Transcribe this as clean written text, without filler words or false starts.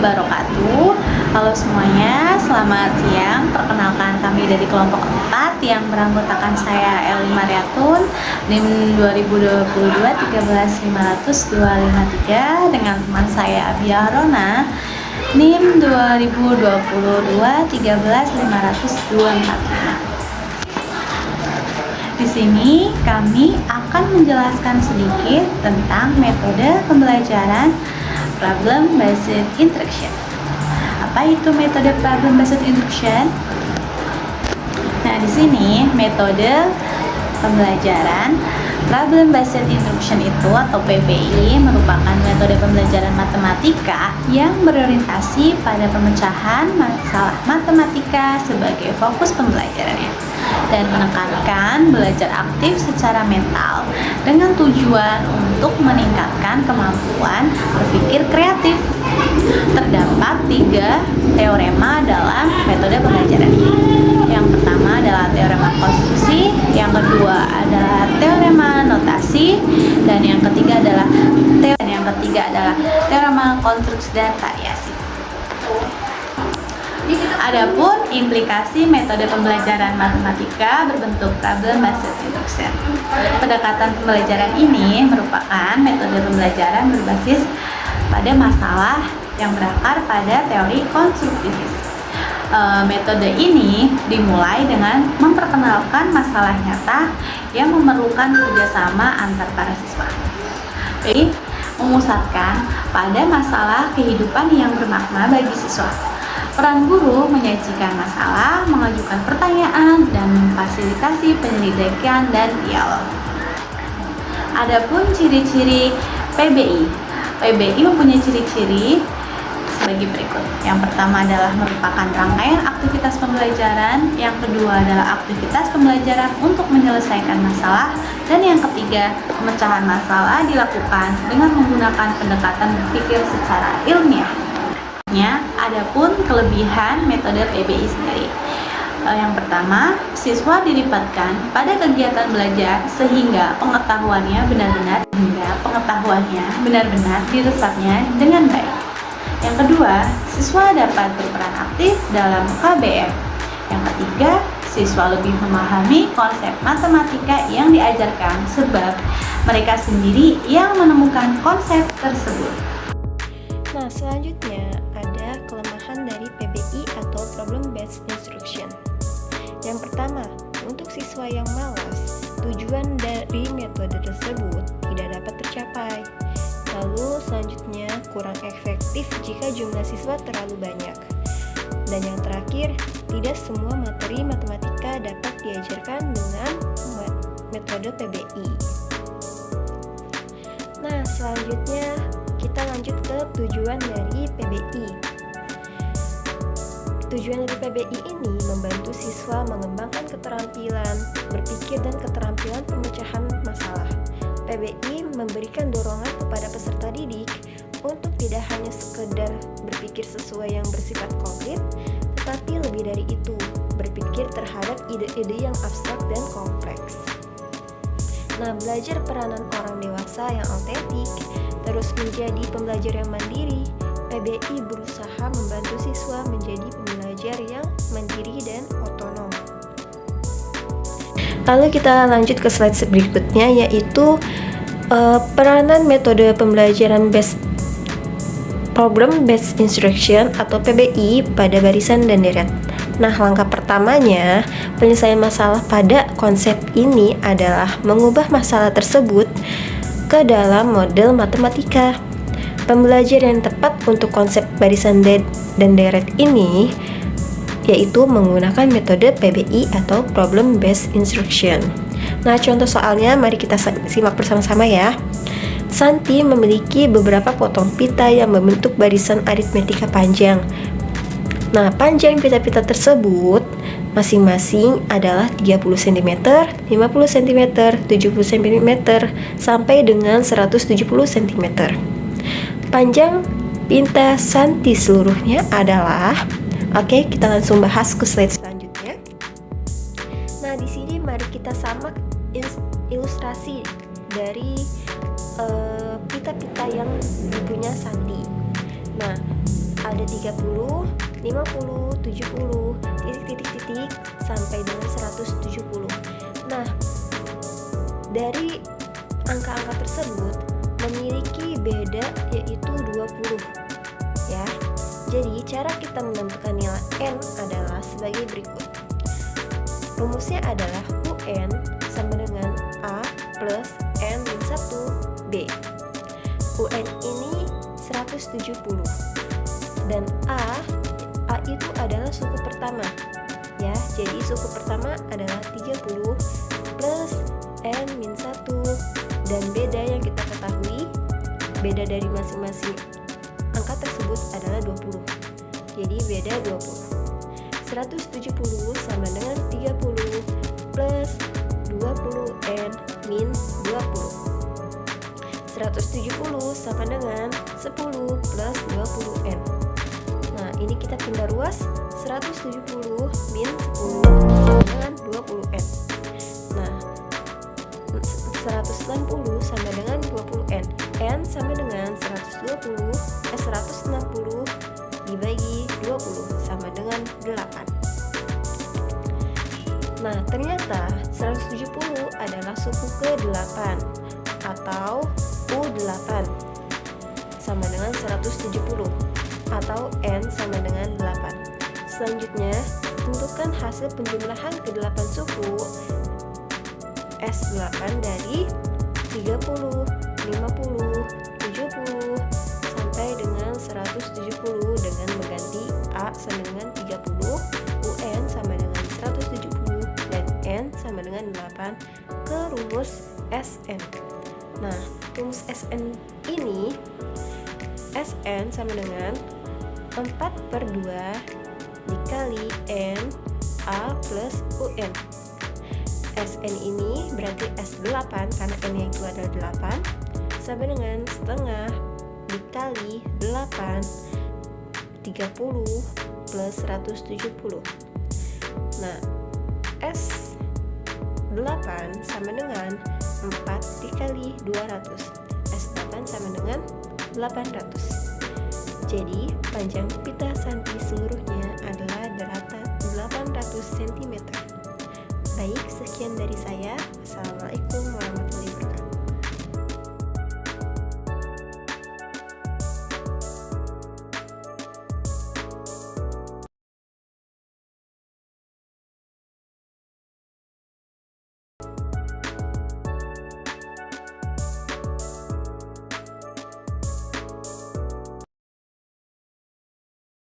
wabarakatuh. Halo semuanya, selamat siang. Perkenalkan, kami dari kelompok 4 yang beranggotakan saya Eli Mariatun, NIM 2022 1350253 dengan teman saya Abia Rona, NIM 2022 1350245. Di sini kami akan menjelaskan sedikit tentang metode pembelajaran problem based instruction. Apa itu metode problem based instruction? Nah, di sini metode pembelajaran problem based instruction itu atau PBI merupakan metode pembelajaran matematika yang berorientasi pada pemecahan masalah matematika sebagai fokus pembelajarannya dan menekankan belajar aktif secara mental dengan tujuan untuk meningkatkan kemampuan berpikir kreatif. Terdapat 3 teorema dalam metode pembelajaran ini. Yang pertama adalah teorema konstruksi, yang kedua adalah teorema notasi, dan yang ketiga adalah teorema konstruksi dan variasi. Adapun implikasi metode pembelajaran matematika berbentuk problem based instruction. Pendekatan pembelajaran ini merupakan metode pembelajaran berbasis pada masalah yang berakar pada teori konstruktivis. Metode ini dimulai dengan memperkenalkan masalah nyata yang memerlukan kerjasama antar para siswa. Jadi, memusatkan pada masalah kehidupan yang bermakna bagi siswa. Peran guru menyajikan masalah, mengajukan pertanyaan, dan memfasilitasi penyelidikan dan dialog. Adapun ciri-ciri PBI. PBI mempunyai ciri-ciri sebagai berikut. Yang pertama adalah merupakan rangkaian aktivitas pembelajaran, yang kedua adalah aktivitas pembelajaran untuk menyelesaikan masalah, dan yang ketiga, pemecahan masalah dilakukan dengan menggunakan pendekatan berpikir secara ilmiah. Adapun kelebihan metode PBI sendiri. Yang pertama, siswa dilibatkan pada kegiatan belajar sehingga pengetahuannya benar-benar diresapnya dengan baik. Yang kedua, siswa dapat berperan aktif dalam KBM. Yang ketiga, siswa lebih memahami konsep matematika yang diajarkan sebab mereka sendiri yang menemukan konsep tersebut. Nah, selanjutnya ada kelemahan dari PBI atau Problem Based Instruction. Yang pertama, untuk siswa yang malas, tujuan dari metode tersebut tidak dapat tercapai. Lalu selanjutnya, kurang efektif jika jumlah siswa terlalu banyak. Dan yang terakhir, tidak semua materi matematika dapat diajarkan dengan metode PBI. Nah, selanjutnya kita lanjut ke tujuan dari PBI. Tujuan dari PBI ini membantu siswa mengembangkan keterampilan berpikir dan keterampilan pemecahan masalah. PBI memberikan dorongan kepada peserta didik untuk tidak hanya sekedar berpikir sesuai yang bersifat konkret, tetapi lebih dari itu, berpikir terhadap ide-ide yang abstrak dan kompleks. Nah, belajar peranan orang dewasa yang autentik, terus menjadi pembelajar yang mandiri. PBI berusaha membantu siswa menjadi pembelajar yang mandiri dan otonom. Lalu kita lanjut ke slide berikutnya, yaitu peranan metode pembelajaran Problem Based Instruction atau PBI pada barisan dan deret. Nah, langkah pertamanya, penyelesaian masalah pada konsep ini adalah mengubah masalah tersebut ke dalam model matematika. Pembelajaran yang tepat untuk konsep barisan dan deret ini yaitu menggunakan metode PBI atau Problem Based Instruction. Nah, contoh soalnya mari kita simak bersama-sama ya. Santi memiliki beberapa potong pita yang membentuk barisan aritmetika panjang. Nah, panjang pita-pita tersebut masing-masing adalah 30 cm, 50 cm, 70 cm, sampai dengan 170 cm. Panjang pita Santi seluruhnya adalah, oke, kita langsung bahas ke slide selanjutnya. Nah, di sini mari kita simak ilustrasi dari pita-pita yang punya Santi. Nah, ada 30, 50, 70, titik-titik-titik sampai dengan 170. Nah, dari angka-angka tersebut memiliki beda yaitu 20 ya. Jadi cara kita menentukan nilai n adalah sebagai berikut. Rumusnya adalah UN sama dengan A plus N min 1 B. UN ini 170 dan A itu adalah suku pertama ya. Jadi suku pertama adalah 30 plus N min 1 dan beda yang kita ketahui, beda dari masing-masing angka tersebut adalah 20. Jadi beda 20. 170 sama dengan 30 plus 20N min 20. 170 sama dengan 10 plus 20N. Nah, ini kita pindah ruas. 170 min 10 sama dengan 20N. Nah, 160 sama dengan 20N. N sama dengan 160 dibagi 20 sama dengan 8. Nah, ternyata 170 adalah suku ke-8 atau U8 sama dengan 170 atau N sama dengan 8. Selanjutnya, tentukan hasil penjumlahan ke-8 suku S8 dari 30, 50, 70 sampai dengan 170 dengan mengganti A sama dengan 30, UN sama dengan 170 dan N sama dengan 8 ke rumus SN. Nah, rumus SN ini SN sama dengan 4/2 dikali N A plus UN. SN ini berarti S8 karena N-nya itu adalah 8 sama dengan setengah dikali 8 30 plus 170. Nah, S8 sama dengan 4 dikali 200. S8 sama dengan 800. Jadi, panjang pita Santi seluruhnya adalah 800 cm. Baik, sekian dari saya. Assalamualaikum warahmatullahi wabarakatuh.